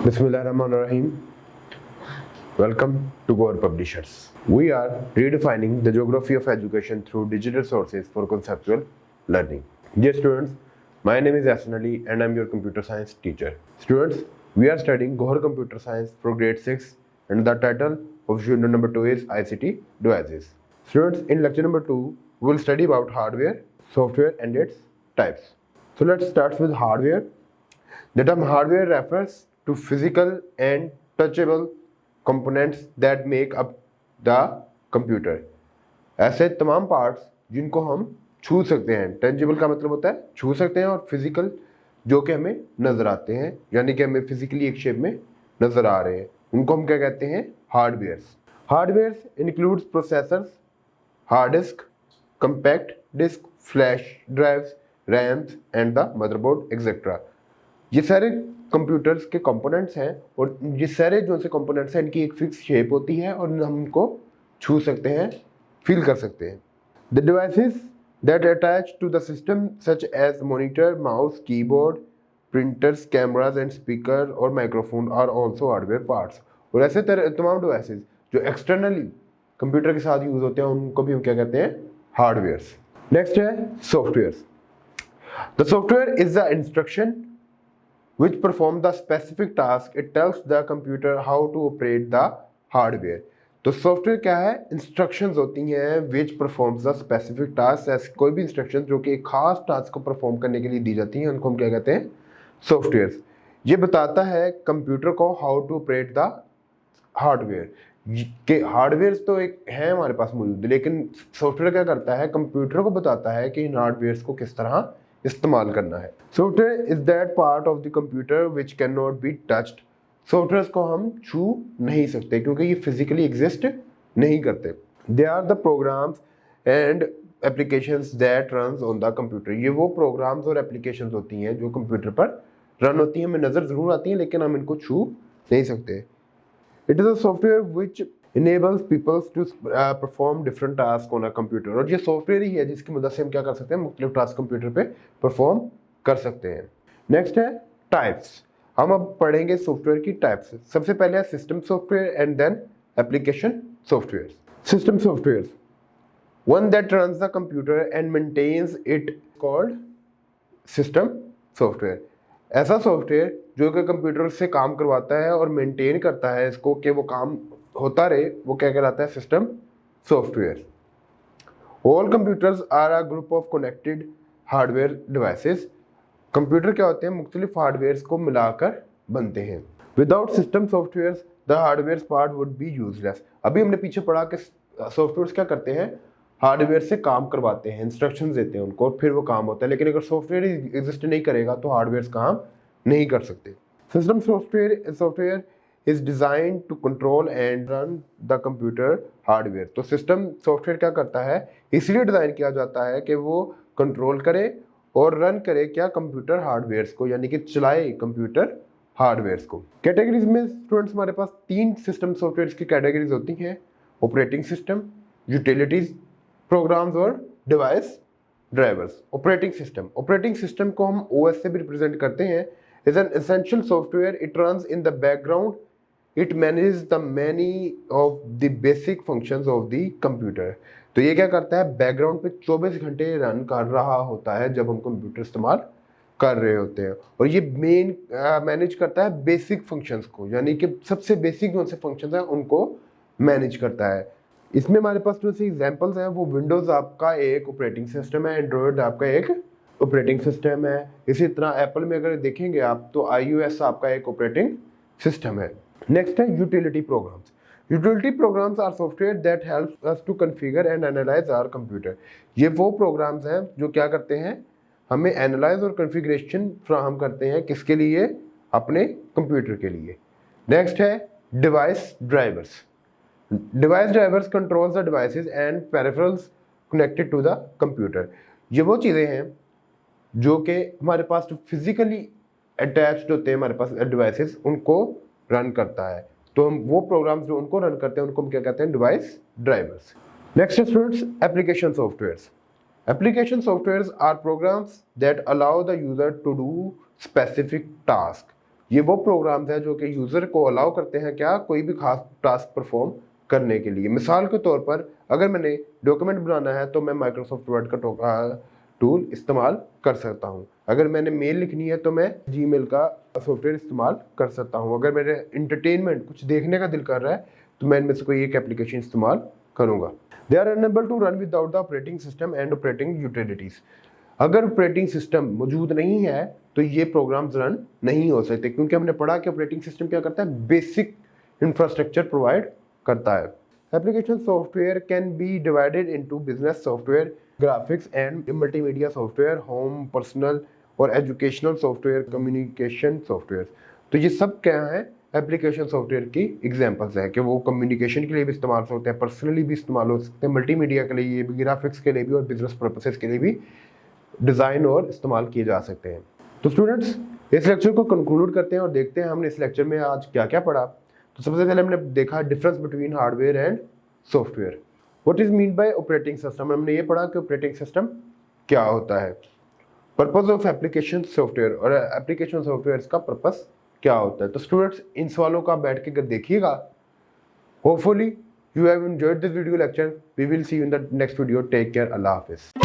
Bismillahirrahmanirrahim. Welcome to Gore Publishers. We are redefining the geography of education through digital sources for conceptual learning. Dear students, my name is Yasin Ali and I am your computer science teacher. Students, we are studying Gore Computer Science for grade 6 and the title of unit number 2 is ICT devices. Students, in lecture number 2, we will study about hardware, software and its types. So let's start with hardware. The term hardware refers to physical and touchable components that make up the computer. ऐसे तमाम parts जिनको हम छू सकते हैं. Tangible का मतलब होता है छू सकते हैं और फिजिकल जो कि हमें नजर आते हैं, यानी कि हमें फिजिकली एक शेप में नजर आ रहे हैं, उनको हम क्या कहते हैं? Hardwares. Hardwares includes processors, hard disk, compact disk, flash drives, RAMs and the motherboard etcetera. ये सारे कंप्यूटर्स के कंपोनेंट्स हैं और ये सारे जो से कंपोनेंट्स हैं इनकी एक फिक्स शेप होती है और हम इनको छू सकते हैं, फील कर सकते हैं. The devices that attach to the system such as monitor, mouse, keyboard, printers, cameras and speaker और microphone are also hardware parts. और ऐसे तमाम डिवाइसेस जो एक्सटर्नली कंप्यूटर के साथ यूज होते हैं उनको भी हम क्या कहते हैं? हार्डवेयर्स. नेक्स्ट है softwares. The software is the instruction which perform the specific task. It tells the computer how to operate the hardware. तो सॉफ्टवेयर क्या है? इंस्ट्रक्शंस होती हैं which performs the specific task. ऐसे कोई भी इंस्ट्रक्शन जो कि एक खास टास्क को परफॉर्म करने के लिए दी जाती हैं उनको हम क्या कहते हैं? सॉफ्टवेयर. ये बताता है कंप्यूटर को how to operate the hardware. के हार्डवेयर तो एक है हमारे पास मौजूद, लेकिन सॉफ्टवेयर क्या करता है? कंप्यूटर को बताता है कि इन हार्डवेयर को किस तरह इस्तेमाल करना है. Software is that part of the computer which can not be touched. Software को हम छू नहीं सकते क्योंकि ये फिजिकली एग्जिस्ट नहीं करते. They are the programs and applications that runs on the computer. ये वो प्रोग्राम्स और एप्लीकेशंस होती हैं जो कंप्यूटर पर रन होती हैं, हमें नज़र ज़रूर आती हैं लेकिन हम इनको छू नहीं सकते. It is a software which enables people to perform different tasks on a computer. और ये सॉफ्टवेयर ही है जिसकी मदद से हम क्या कर सकते हैं? मुख्तलिफ टास्क कंप्यूटर पे परफॉर्म कर सकते हैं. नेक्स्ट है टाइप्स. हम अब पढ़ेंगे सॉफ्टवेयर की टाइप्स. सबसे पहले है system software and then application software. System software, one that runs the computer and maintains it called system software. ऐसा सॉफ्टवेयर जो कि कंप्यूटर से काम करवाता है और मेंटेन करता है इसको कि वो काम होता रहे, वो क्या कहलाता है? System software. All computers are a group of connected hardware devices. Computer क्या होते हैं? मुख्तलिफ हार्डवेयर को मिलाकर बनते हैं. Without system software the hardware part would be useless. अभी हमने पीछे पढ़ा कि सॉफ्टवेयर क्या करते हैं? हार्डवेयर से काम करवाते हैं, इंस्ट्रक्शन देते हैं उनको और फिर वो काम होता है. लेकिन अगर सॉफ्टवेयर एग्जिस्ट नहीं करेगा तो हार्डवेयर काम नहीं कर सकते. System software is designed to control and run the computer hardware. तो सिस्टम सॉफ्टवेयर क्या करता है? इसलिए डिज़ाइन किया जाता है कि वो कंट्रोल करे और रन करे क्या? कंप्यूटर हार्डवेयर्स को, यानी कि चलाए कंप्यूटर हार्डवेयर्स को. कैटेगरीज में स्टूडेंट्स हमारे पास 3 सिस्टम सॉफ्टवेयर की कैटेगरीज होती हैं: ऑपरेटिंग सिस्टम, यूटिलिटीज प्रोग्राम्स और डिवाइस ड्राइवर्स. ऑपरेटिंग सिस्टम को हम OS से भी रिप्रेजेंट करते हैं. Is an essential software. It runs in the background. It manages the many of the basic functions of the computer. तो ये क्या करता है? बैकग्राउंड पे 24 घंटे रन कर रहा होता है जब हम कंप्यूटर इस्तेमाल कर रहे होते हैं. और ये मैनेज करता है बेसिक फंक्शंस को, यानी कि सबसे बेसिक कौन से फंक्शंस हैं उनको मैनेज करता है. इसमें हमारे पास जो सी एग्जांपल्स हैं वो विंडोज़ आपका एक ऑपरेटिंग सिस्टम है, एंड्रॉयड आपका एक ऑपरेटिंग सिस्टम है. इसी तरह एप्पल में अगर देखेंगे आप तो iOS आपका एक ऑपरेटिंग सिस्टम है. नेक्स्ट है utility programs. Utility programs are software that help us to configure and analyse our computer. ये वो प्रोग्राम्स हैं जो क्या करते हैं? हमें एनालाइज और कॉन्फ़िगरेशन फ्राहम करते हैं. किसके लिए? अपने कंप्यूटर के लिए. नेक्स्ट है device drivers. Device drivers controls the devices and peripherals connected to the computer. ये वो चीज़ें हैं जो कि हमारे पास फिजिकली अटैच्ड होते हैं हमारे पास डिवाइसेस, उनको रन करता है. तो हम वो प्रोग्राम्स जो उनको रन करते हैं उनको हम क्या कहते हैं? Device drivers. Next students, application softwares. Application softwares are programs that allow the user to do specific task. ये वो प्रोग्राम्स हैं जो कि यूज़र को अलाउ करते हैं क्या, कोई भी खास टास्क परफॉर्म करने के लिए। मिसाल के तौर पर अगर मैंने डॉक्यूमेंट बनाना है तो मैं माइक्रोसॉफ्ट वर्ड का टूल इस्तेमाल कर सकता हूँ। अगर मैंने मेल लिखनी है तो मैं जीमेल का सॉफ्टवेयर इस्तेमाल कर सकता हूँ। अगर मेरे इंटरटेनमेंट कुछ देखने का दिल कर रहा है तो मैं इनमें से कोई एक एप्लीकेशन इस्तेमाल करूँगा। They are unable to run without the operating system and operating utilities. अगर ऑपरेटिंग सिस्टम मौजूद नहीं है तो ये प्रोग्राम्स रन नहीं हो सकते, क्योंकि हमने पढ़ा कि ऑपरेटिंग सिस्टम क्या करता है, बेसिक इंफ्रास्ट्रक्चर प्रोवाइड करता है। Application software can be divided into business software, graphics and multimedia software, home, personal और एजुकेशनल सॉफ्टवेयर, कम्युनिकेशन सॉफ्टवेयर। तो ये सब क्या है, एप्लीकेशन सॉफ्टवेयर की एग्जांपल्स हैं कि वो कम्युनिकेशन के लिए भी इस्तेमाल हो सकते हैं, पर्सनली भी इस्तेमाल हो सकते हैं, मल्टीमीडिया के लिए भी, ग्राफिक्स के लिए भी और बिजनेस पर्पसेस के लिए भी डिज़ाइन और इस्तेमाल किए जा सकते हैं। तो स्टूडेंट्स, इस लेक्चर को कंक्लूड करते हैं और देखते हैं हमने इस लेक्चर में आज क्या क्या पढ़ा। तो सबसे पहले हमने देखा difference between hardware and software. What is mean by operating system, हमने ये पढ़ा कि ऑपरेटिंग सिस्टम क्या होता है। पर्पस ऑफ एप्लीकेशन सॉफ्टवेयर, और एप्लीकेशन सॉफ्टवेयर का पर्पस क्या होता है। तो स्टूडेंट्स, इन सवालों का बैठ के देखिएगा। Hopefully you have enjoyed this video lecture. We will see you in the next video. Take care. Allah Hafiz.